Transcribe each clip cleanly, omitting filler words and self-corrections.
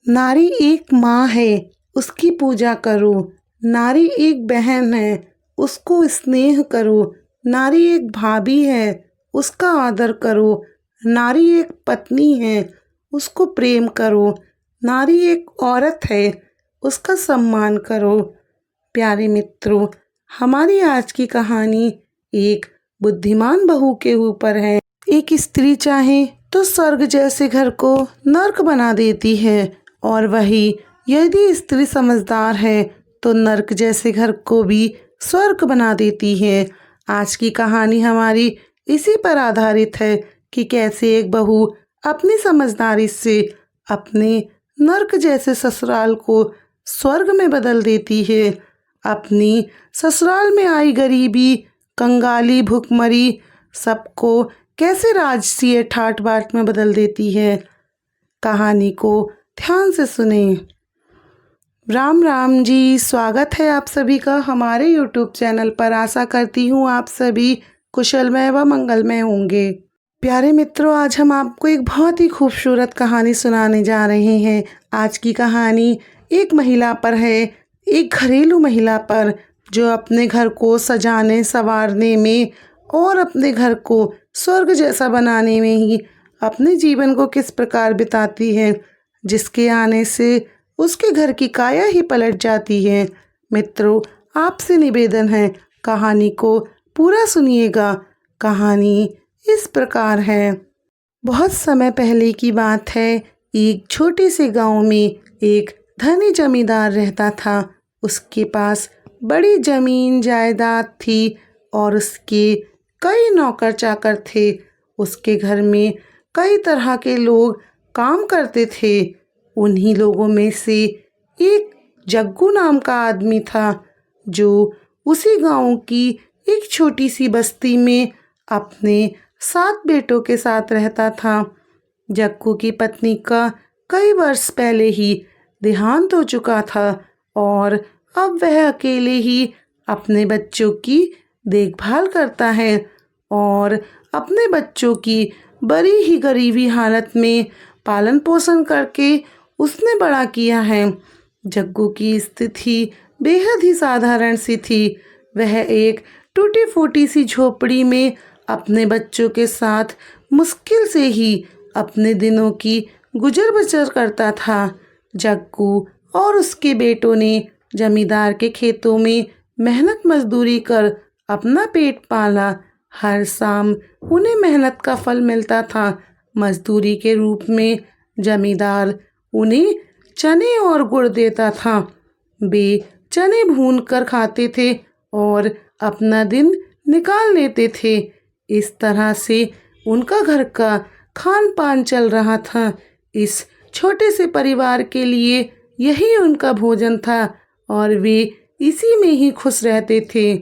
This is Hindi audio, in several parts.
नारी एक माँ है, उसकी पूजा करो। नारी एक बहन है, उसको स्नेह करो। नारी एक भाभी है, उसका आदर करो। नारी एक पत्नी है, उसको प्रेम करो। नारी एक औरत है, उसका सम्मान करो। प्यारे मित्रों, हमारी आज की कहानी एक बुद्धिमान बहू के ऊपर है। एक स्त्री चाहे तो स्वर्ग जैसे घर को नर्क बना देती है, और वही यदि स्त्री समझदार है तो नर्क जैसे घर को भी स्वर्ग बना देती है। आज की कहानी हमारी इसी पर आधारित है कि कैसे एक बहू अपनी समझदारी से अपने नर्क जैसे ससुराल को स्वर्ग में बदल देती है। अपनी ससुराल में आई गरीबी, कंगाली, भूखमरी सबको कैसे राजसीय ठाट बाट में बदल देती है। कहानी को ध्यान से सुने। राम राम जी, स्वागत है आप सभी का हमारे YouTube चैनल पर। आशा करती हूँ आप सभी कुशलमय व मंगलमय होंगे। प्यारे मित्रों, आज हम आपको एक बहुत ही खूबसूरत कहानी सुनाने जा रहे हैं। आज की कहानी एक महिला पर है, एक घरेलू महिला पर, जो अपने घर को सजाने संवारने में और अपने घर को स्वर्ग जैसा बनाने में ही अपने जीवन को किस प्रकार बिताती है, जिसके आने से उसके घर की काया ही पलट जाती है। मित्रों, आपसे निवेदन है, कहानी को पूरा सुनिएगा। कहानी इस प्रकार है। बहुत समय पहले की बात है। एक छोटे से गांव में एक धनी जमींदार रहता था। उसके पास बड़ी जमीन जायदाद थी और उसके कई नौकर चाकर थे। उसके घर में कई तरह के लोग काम करते थे। उन्हीं लोगों में से एक जग्गू नाम का आदमी था, जो उसी गांव की एक छोटी सी बस्ती में अपने 7 बेटों के साथ रहता था। जग्गू की पत्नी का कई वर्ष पहले ही देहांत हो चुका था और अब वह अकेले ही अपने बच्चों की देखभाल करता है और अपने बच्चों की बड़ी ही गरीबी हालत में पालन पोषण करके उसने बड़ा किया है। जग्गू की स्थिति बेहद ही साधारण सी थी। वह एक टूटी फूटी सी झोपड़ी में अपने बच्चों के साथ मुश्किल से ही अपने दिनों की गुजर बसर करता था। जग्गू और उसके बेटों ने जमींदार के खेतों में मेहनत मजदूरी कर अपना पेट पाला। हर शाम उन्हें मेहनत का फल मिलता था। मजदूरी के रूप में जमींदार उन्हें चने और गुड़ देता था। वे चने भून कर खाते थे और अपना दिन निकाल लेते थे। इस तरह से उनका घर का खान पान चल रहा था। इस छोटे से परिवार के लिए यही उनका भोजन था और वे इसी में ही खुश रहते थे।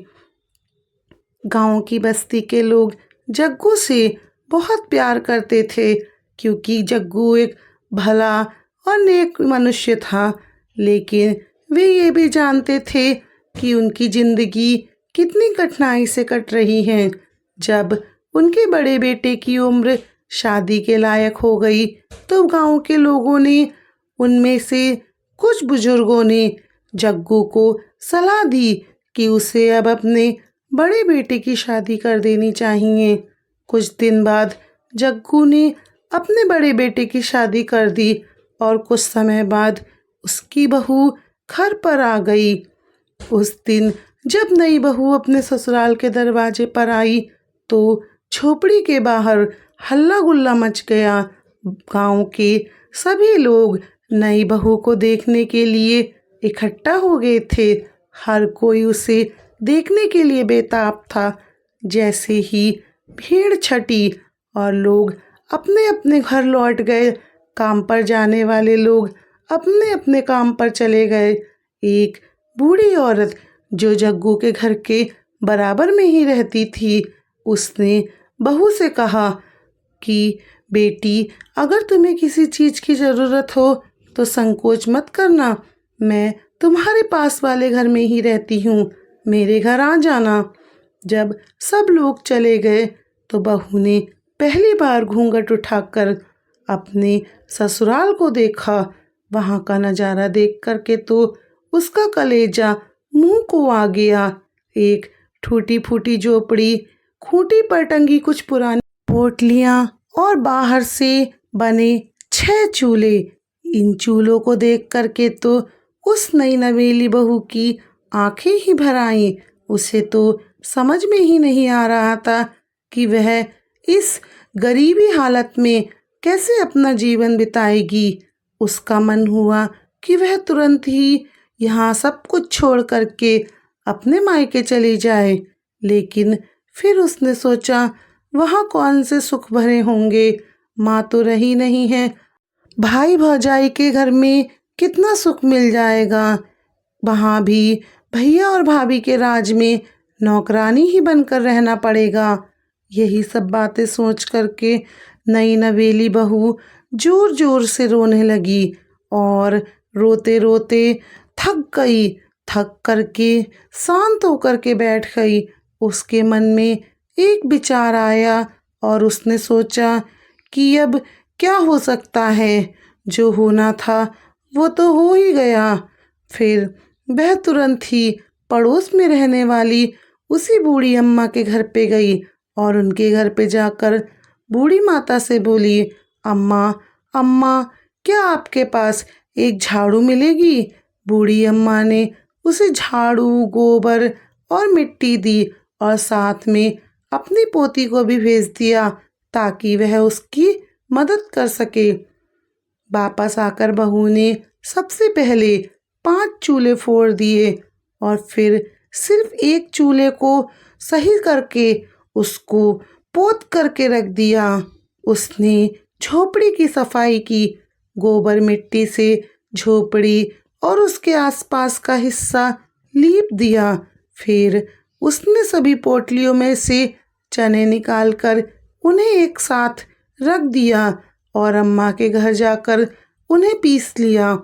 गांव की बस्ती के लोग जग्गू से बहुत प्यार करते थे, क्योंकि जग्गू एक भला और नेक मनुष्य था। लेकिन वे ये भी जानते थे कि उनकी जिंदगी कितनी कठिनाई से कट रही है। जब उनके बड़े बेटे की उम्र शादी के लायक हो गई तो गांव के लोगों ने, उनमें से कुछ बुजुर्गों ने जग्गू को सलाह दी कि उसे अब अपने बड़े बेटे की शादी कर देनी चाहिए। कुछ दिन बाद जग्गू ने अपने बड़े बेटे की शादी कर दी और कुछ समय बाद उसकी बहू घर पर आ गई। उस दिन जब नई बहू अपने ससुराल के दरवाजे पर आई तो झोपड़ी के बाहर हल्ला गुल्ला मच गया। गांव के सभी लोग नई बहू को देखने के लिए इकट्ठा हो गए थे। हर कोई उसे देखने के लिए बेताब था। जैसे ही भीड़ छटी और लोग अपने अपने घर लौट गए, काम पर जाने वाले लोग अपने अपने काम पर चले गए। एक बूढ़ी औरत जो जग्गू के घर के बराबर में ही रहती थी, उसने बहू से कहा कि बेटी, अगर तुम्हें किसी चीज़ की ज़रूरत हो तो संकोच मत करना। मैं तुम्हारे पास वाले घर में ही रहती हूँ, मेरे घर आ जाना। जब सब लोग चले गए तो बहू ने पहली बार घूंघट उठाकर अपने ससुराल को देखा वहाँ का नज़ारा देख करके तो उसका कलेजा मुंह को आ गया। एक टूटी फूटी झोपड़ी, खूंटी पर टंगी कुछ पुरानी पोटलियाँ और बाहर से बने 6 चूल्हे। इन चूल्हों को देख करके तो उस नई नवेली बहू की आंखें ही भर आईं। उसे तो समझ में ही नहीं आ रहा था कि वह इस गरीबी हालत में कैसे अपना जीवन बिताएगी। उसका मन हुआ कि वह तुरंत ही यहाँ सब कुछ छोड़ करके अपने मायके चली जाए, लेकिन फिर उसने सोचा वहाँ कौन से सुख भरे होंगे, माँ तो रही नहीं है, भाई भौजाई के घर में कितना सुख मिल जाएगा। वहाँ भी भैया और भाभी के राज में नौकरानी ही बनकर रहना पड़ेगा। यही सब बातें सोच करके नई नवेली बहू जोर जोर से रोने लगी और रोते रोते थक गई। थक करके शांत होकर के बैठ गई। उसके मन में एक विचार आया और उसने सोचा कि अब क्या हो सकता है, जो होना था वो तो हो ही गया। फिर वह तुरंत ही पड़ोस में रहने वाली उसी बूढ़ी अम्मा के घर पे गई और उनके घर पे जाकर बूढ़ी माता से बोली, अम्मा अम्मा, क्या आपके पास एक झाड़ू मिलेगी? बूढ़ी अम्मा ने उसे झाड़ू, गोबर और मिट्टी दी और साथ में अपनी पोती को भी भेज दिया ताकि वह उसकी मदद कर सके। वापस आकर बहू ने सबसे पहले 5 चूल्हे फोड़ दिए और फिर सिर्फ एक चूल्हे को सही करके उसको पोत करके रख दिया। उसने झोपड़ी की सफाई की, गोबर मिट्टी से झोपड़ी और उसके आसपास का हिस्सा लीप दिया। फिर उसने सभी पोटलियों में से चने निकालकर उन्हें एक साथ रख दिया और अम्मा के घर जाकर उन्हें पीस लिया।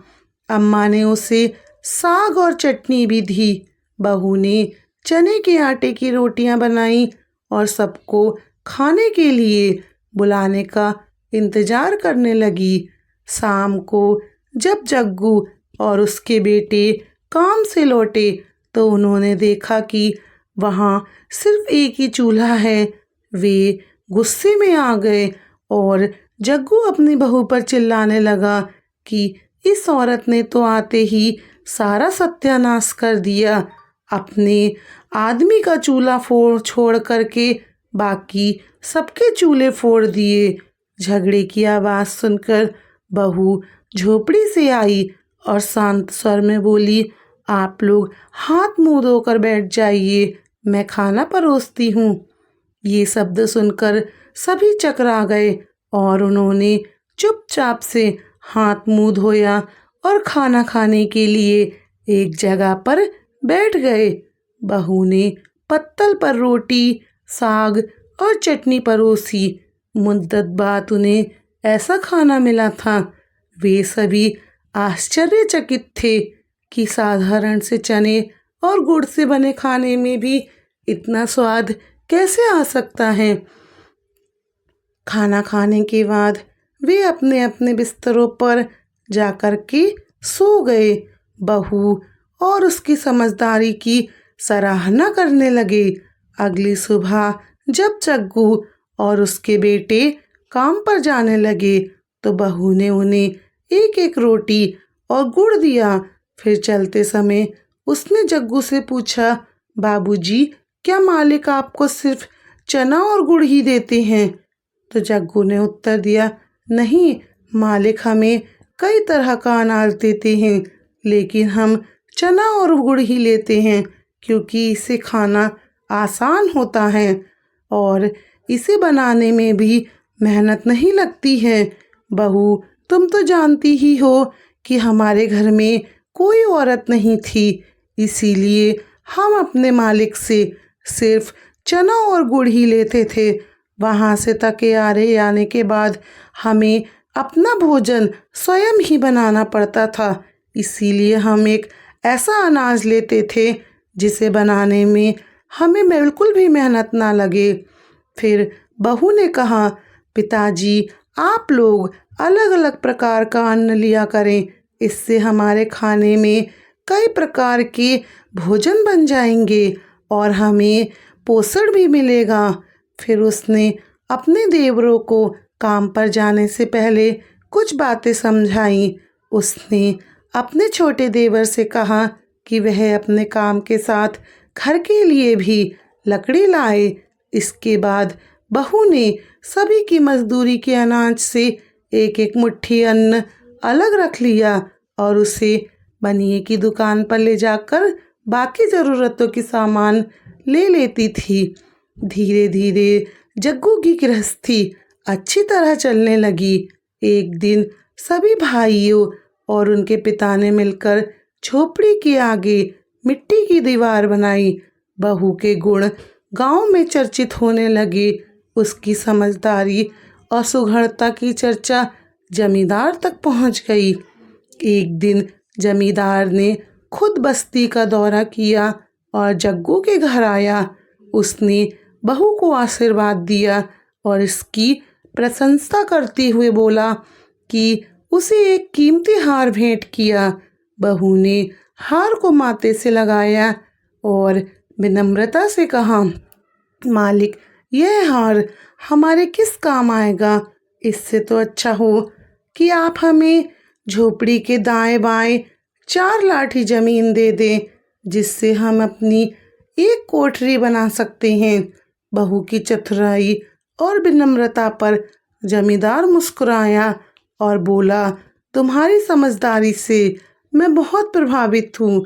अम्मा ने उसे साग और चटनी भी दी। बहू ने चने के आटे की रोटियां बनाई और सबको खाने के लिए बुलाने का इंतजार करने लगी। शाम को जब जग्गू और उसके बेटे काम से लौटे तो उन्होंने देखा कि वहाँ सिर्फ एक ही चूल्हा है। वे गुस्से में आ गए और जग्गू अपनी बहू पर चिल्लाने लगा कि इस औरत ने तो आते ही सारा सत्यानाश कर दिया। अपने आदमी का चूल्हा फोड़ छोड़ करके बाकी सबके चूल्हे फोड़ दिए। झगड़े की आवाज़ सुनकर बहू झोपड़ी से आई और शांत स्वर में बोली, आप लोग हाथ मुंह धोकर बैठ जाइए, मैं खाना परोसती हूँ। ये शब्द सुनकर सभी चकरा गए और उन्होंने चुपचाप से हाथ मुंह धोया और खाना खाने के लिए एक जगह पर बैठ गए। बहू ने पत्तल पर रोटी, साग और चटनी परोसी। मुद्दत बाद उन्हें ऐसा खाना मिला था। वे सभी आश्चर्यचकित थे कि साधारण से चने और गुड़ से बने खाने में भी इतना स्वाद कैसे आ सकता है। खाना खाने के बाद वे अपने अपने बिस्तरों पर जाकर के सो गए। बहू और उसकी समझदारी की सराहना करने लगे। अगली सुबह जब जग्गू और उसके बेटे काम पर जाने लगे तो बहू ने उन्हें एक एक रोटी और गुड़ दिया। फिर चलते समय उसने जग्गू से पूछा, बाबूजी, क्या मालिक आपको सिर्फ चना और गुड़ ही देते हैं? तो जग्गू ने उत्तर दिया, नहीं, मालिक हमें कई तरह का अनाज देते हैं, लेकिन हम चना और गुड़ ही लेते हैं क्योंकि इसे खाना आसान होता है और इसे बनाने में भी मेहनत नहीं लगती है। बहू, तुम तो जानती ही हो कि हमारे घर में कोई औरत नहीं थी, इसीलिए हम अपने मालिक से सिर्फ चना और गुड़ ही लेते थे। वहाँ से थके हारे आने के बाद हमें अपना भोजन स्वयं ही बनाना पड़ता था, इसीलिए हम एक ऐसा अनाज लेते थे जिसे बनाने में हमें बिल्कुल भी मेहनत ना लगे। फिर बहू ने कहा, पिताजी, आप लोग अलग अलग प्रकार का अन्न लिया करें, इससे हमारे खाने में कई प्रकार के भोजन बन जाएंगे और हमें पोषण भी मिलेगा। फिर उसने अपने देवरों को काम पर जाने से पहले कुछ बातें समझाई। उसने अपने छोटे देवर से कहा कि वह अपने काम के साथ घर के लिए भी लकड़ी लाए। इसके बाद बहू ने सभी की मजदूरी के अनाज से एक एक मुट्ठी अन्न अलग रख लिया और उसे बनिए की दुकान पर ले जाकर बाकी ज़रूरतों की सामान ले लेती थी। धीरे धीरे जग्गू की गृहस्थी अच्छी तरह चलने लगी। एक दिन सभी भाइयों और उनके पिता ने मिलकर झोपड़ी के आगे मिट्टी की दीवार बनाई। बहू के गुण गांव में चर्चित होने लगे। उसकी समझदारी और सुघड़ता की चर्चा जमींदार तक पहुंच गई। एक दिन जमींदार ने खुद बस्ती का दौरा किया और जग्गू के घर आया। उसने बहू को आशीर्वाद दिया और इसकी प्रशंसा करते हुए बोला कि उसे एक कीमती हार भेंट किया। बहू ने हार को माथे से लगाया और विनम्रता से कहा, मालिक, यह हार हमारे किस काम आएगा? इससे तो अच्छा हो कि आप हमें झोपड़ी के दाएं बाएं 4 लाठी जमीन दे दें, जिससे हम अपनी एक कोठरी बना सकते हैं। बहू की चतुराई और विनम्रता पर जमींदार मुस्कुराया और बोला, तुम्हारी समझदारी से मैं बहुत प्रभावित हूँ।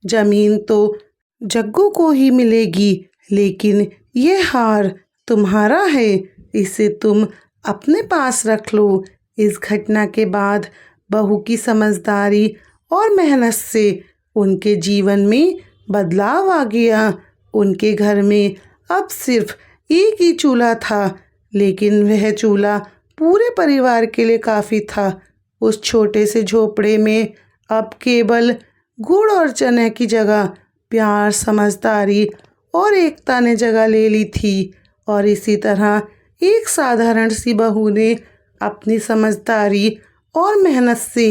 जमीन तो जग्गू को ही मिलेगी, लेकिन ये हार तुम्हारा है, इसे तुम अपने पास रख लो। इस घटना के बाद बहू की समझदारी और मेहनत से उनके जीवन में बदलाव आ गया। उनके घर में अब सिर्फ एक ही चूल्हा था, लेकिन वह चूल्हा पूरे परिवार के लिए काफ़ी था। उस छोटे से झोपड़े में अब केवल गुड़ और चने की जगह प्यार, समझदारी और एकता ने जगह ले ली थी। और इसी तरह एक साधारण सी बहू ने अपनी समझदारी और मेहनत से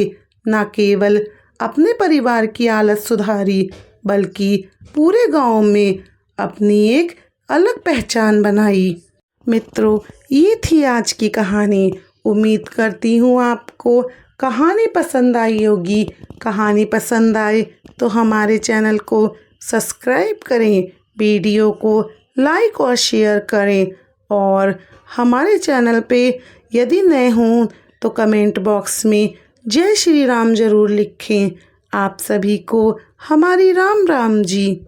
न केवल अपने परिवार की हालत सुधारी, बल्कि पूरे गांव में अपनी एक अलग पहचान बनाई। मित्रों, ये थी आज की कहानी। उम्मीद करती हूँ आपको कहानी पसंद आई होगी। कहानी पसंद आए तो हमारे चैनल को सब्सक्राइब करें, वीडियो को लाइक और शेयर करें और हमारे चैनल पे यदि नए हों तो कमेंट बॉक्स में जय श्री राम ज़रूर लिखें। आप सभी को हमारी राम राम जी।